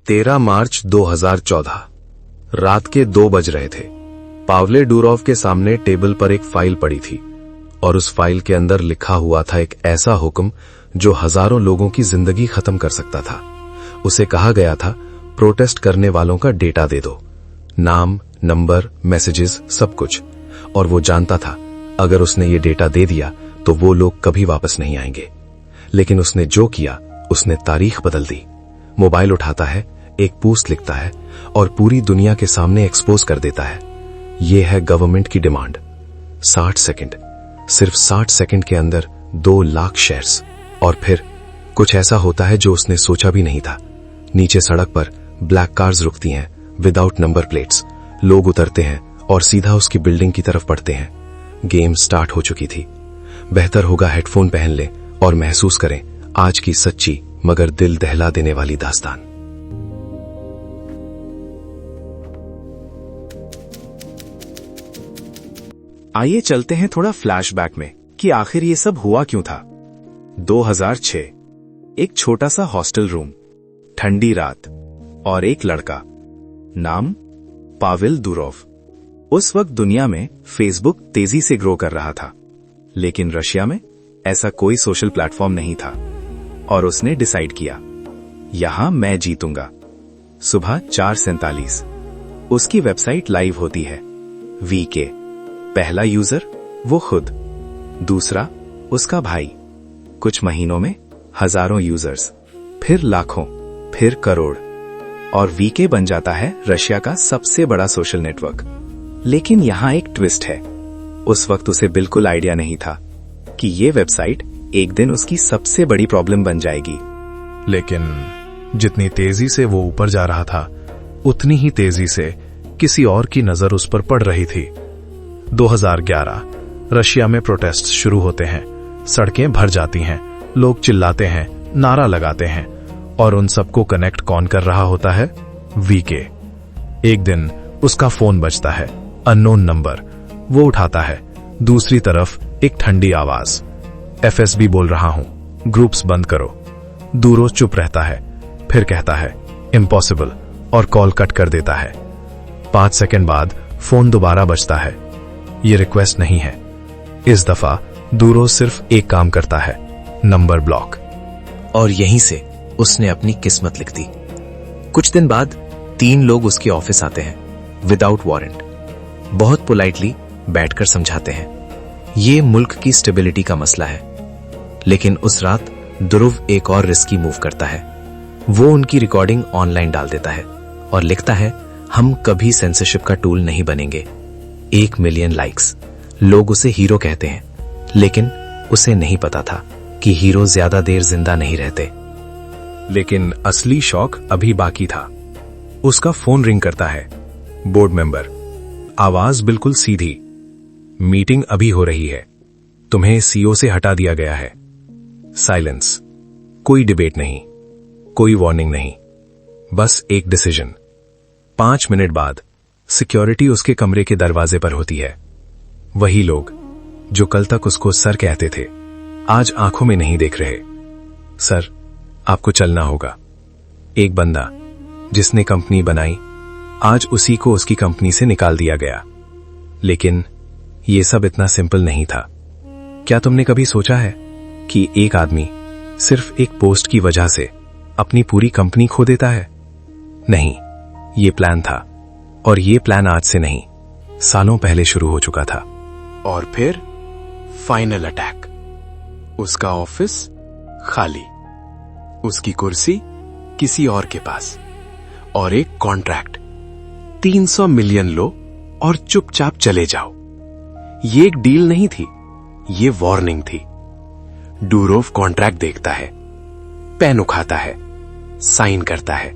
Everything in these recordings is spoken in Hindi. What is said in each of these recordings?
13 मार्च 2014 रात के 2 बज रहे थे। पावले डूरोव के सामने टेबल पर एक फाइल पड़ी थी और उस फाइल के अंदर लिखा हुआ था एक ऐसा हुक्म जो हजारों लोगों की जिंदगी खत्म कर सकता था। उसे कहा गया था, प्रोटेस्ट करने वालों का डेटा दे दो, नाम, नंबर, मैसेजेस, सब कुछ। और वो जानता था अगर उसने ये डेटा दे दिया तो वो लोग कभी वापस नहीं आएंगे। लेकिन उसने जो किया, उसने तारीख बदल दी। मोबाइल उठाता है, एक पोस्ट लिखता है और पूरी दुनिया के सामने एक्सपोज कर देता है। यह है गवर्नमेंट की डिमांड। 60 सेकंड, सिर्फ 60 सेकंड के अंदर 2 लाख शेयर्स। और फिर कुछ ऐसा होता है जो उसने सोचा भी नहीं था। नीचे सड़क पर ब्लैक कार्स रुकती हैं विदाउट नंबर प्लेट्स। लोग उतरते हैं और सीधा उसकी बिल्डिंग की तरफ बढ़ते हैं। गेम स्टार्ट हो चुकी थी। बेहतर होगा हेडफोन पहन लें और महसूस करें आज की सच्ची मगर दिल दहला देने वाली दास्तान। आइए चलते हैं थोड़ा फ्लैशबैक में कि आखिर ये सब हुआ क्यों था। 2006, एक छोटा सा हॉस्टल रूम, ठंडी रात और एक लड़का, नाम पावेल डूरोव। उस वक्त दुनिया में फेसबुक तेजी से ग्रो कर रहा था, लेकिन रशिया में ऐसा कोई सोशल प्लेटफॉर्म नहीं था और उसने डिसाइड किया, यहां मैं जीतूंगा। सुबह 4:47 उसकी वेबसाइट लाइव होती है। वीके, पहला यूजर वो खुद, दूसरा उसका भाई। कुछ महीनों में हजारों यूजर्स, फिर लाखों, फिर करोड़, और वीके बन जाता है रशिया का सबसे बड़ा सोशल नेटवर्क। लेकिन यहां एक ट्विस्ट है। उस वक्त उसे बिल्कुल आइडिया नहीं था कि ये वेबसाइट एक दिन उसकी सबसे बड़ी प्रॉब्लम बन जाएगी। लेकिन जितनी तेजी से वो ऊपर जा रहा था, उतनी ही तेजी से किसी और की नजर उस पर पड़ रही थी। 2011 रशिया में प्रोटेस्ट शुरू होते हैं। सड़कें भर जाती हैं, लोग चिल्लाते हैं, नारा लगाते हैं, और उन सबको कनेक्ट कौन कर रहा होता है? वीके। एक दिन उसका फोन बजता है, अननोन नंबर। वो उठाता है। दूसरी तरफ एक ठंडी आवाज, एफएसबी बोल रहा हूं, ग्रुप्स बंद करो। डूरोव चुप रहता है, फिर कहता है इम्पॉसिबल, और कॉल कट कर देता है। 5 सेकंड बाद फोन दोबारा बजता है। ये रिक्वेस्ट नहीं है। इस दफा डूरोव सिर्फ एक काम करता है, नंबर ब्लॉक। और यहीं से उसने अपनी किस्मत लिख दी। कुछ दिन बाद 3 लोग उसके ऑफिस आते हैं विदाउट वारंट। बहुत पोलाइटली बैठकर समझाते हैं ये मुल्क की स्टेबिलिटी का मसला है। लेकिन उस रात डूरोव एक और रिस्की मूव करता है। वो उनकी रिकॉर्डिंग ऑनलाइन डाल देता है और लिखता है, हम कभी सेंसरशिप का टूल नहीं बनेंगे। 1 मिलियन लाइक्स। लोग उसे हीरो कहते हैं, लेकिन उसे नहीं पता था कि हीरो ज्यादा देर जिंदा नहीं रहते। लेकिन असली शौक अभी बाकी था। उसका फोन रिंग करता है। बोर्ड मेंबर, आवाज बिल्कुल सीधी, मीटिंग अभी हो रही है, तुम्हें सीईओ से हटा दिया गया है। साइलेंस, कोई डिबेट नहीं, कोई वार्निंग नहीं, बस एक डिसीजन। 5 मिनट बाद सिक्योरिटी उसके कमरे के दरवाजे पर होती है। वही लोग जो कल तक उसको सर कहते थे, आज आंखों में नहीं देख रहे। सर, आपको चलना होगा। एक बंदा जिसने कंपनी बनाई, आज उसी को उसकी कंपनी से निकाल दिया गया। लेकिन यह सब इतना सिंपल नहीं था। क्या तुमने कभी सोचा है कि एक आदमी सिर्फ एक पोस्ट की वजह से अपनी पूरी कंपनी खो देता है? नहीं, यह प्लान था, और यह प्लान आज से नहीं, सालों पहले शुरू हो चुका था। और फिर फाइनल अटैक। उसका ऑफिस खाली, उसकी कुर्सी किसी और के पास, और एक कॉन्ट्रैक्ट, 300 मिलियन लो और चुपचाप चले जाओ। ये एक डील नहीं थी, ये वार्निंग थी। डूरोव कॉन्ट्रैक्ट देखता है, पेन उठाता है, साइन करता है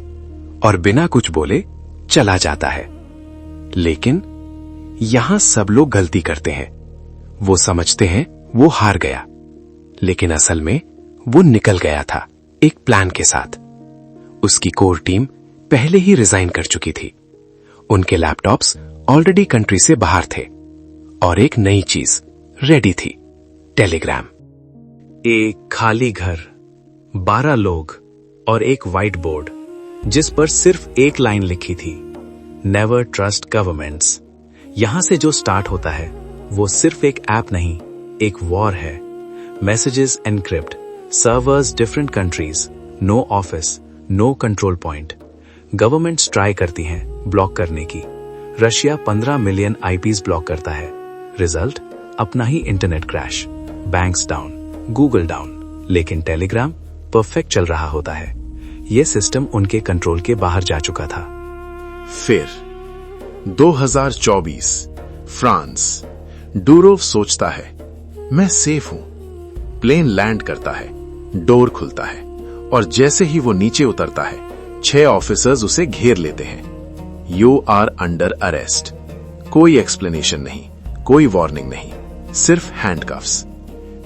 और बिना कुछ बोले चला जाता है। लेकिन यहां सब लोग गलती करते हैं। वो समझते हैं वो हार गया, लेकिन असल में वो निकल गया था एक प्लान के साथ। उसकी कोर टीम पहले ही रिजाइन कर चुकी थी। उनके लैपटॉप्स ऑलरेडी कंट्री से बाहर थे और एक नई चीज रेडी थी, टेलीग्राम। एक खाली घर, 12 लोग और एक व्हाइट बोर्ड। जिस पर सिर्फ एक लाइन लिखी थी, नेवर ट्रस्ट गवर्नमेंट्स। यहां से जो स्टार्ट होता है वो सिर्फ एक ऐप नहीं, एक वॉर है। Messages encrypt, servers different countries, no office, no control point. Governments try करती हैं ब्लॉक करने की। रशिया 15 मिलियन आईपीज ब्लॉक करता है। रिजल्ट, अपना ही internet crash, banks down, Google down. लेकिन टेलीग्राम परफेक्ट चल रहा होता है। यह सिस्टम उनके कंट्रोल के बाहर जा चुका था। फिर 2024 फ्रांस। डूरोव सोचता है मैं सेफ हूं। प्लेन लैंड करता है, डोर खुलता है और जैसे ही वो नीचे उतरता है 6 ऑफिसर्स उसे घेर लेते हैं। You are under arrest. कोई एक्सप्लेनेशन नहीं, कोई वार्निंग नहीं, सिर्फ हैंडकफ्स।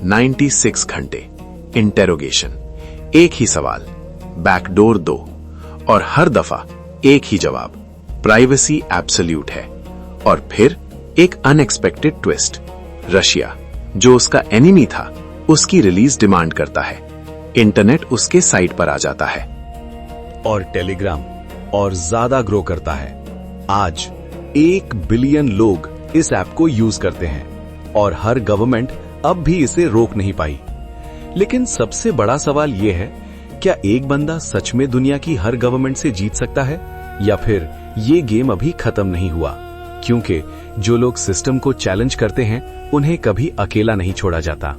96 घंटे इंटेरोगेशन। एक ही सवाल, बैकडोर दो, और हर दफा एक ही जवाब, प्राइवेसी एब्सोल्यूट है। और फिर एक अनएक्सपेक्टेड ट्विस्ट, रशिया जो उसका एनिमी था उसकी रिलीज डिमांड करता है। इंटरनेट उसके साइट पर आ जाता है और टेलीग्राम और ज्यादा ग्रो करता है। आज 1 बिलियन लोग इस ऐप को यूज करते हैं और हर गवर्नमेंट अब भी इसे रोक नहीं पाई। लेकिन सबसे बड़ा सवाल यह है, क्या एक बंदा सच में दुनिया की हर गवर्नमेंट से जीत सकता है, या फिर ये गेम अभी खत्म नहीं हुआ? क्योंकि जो लोग सिस्टम को चैलेंज करते हैं उन्हें कभी अकेला नहीं छोड़ा जाता।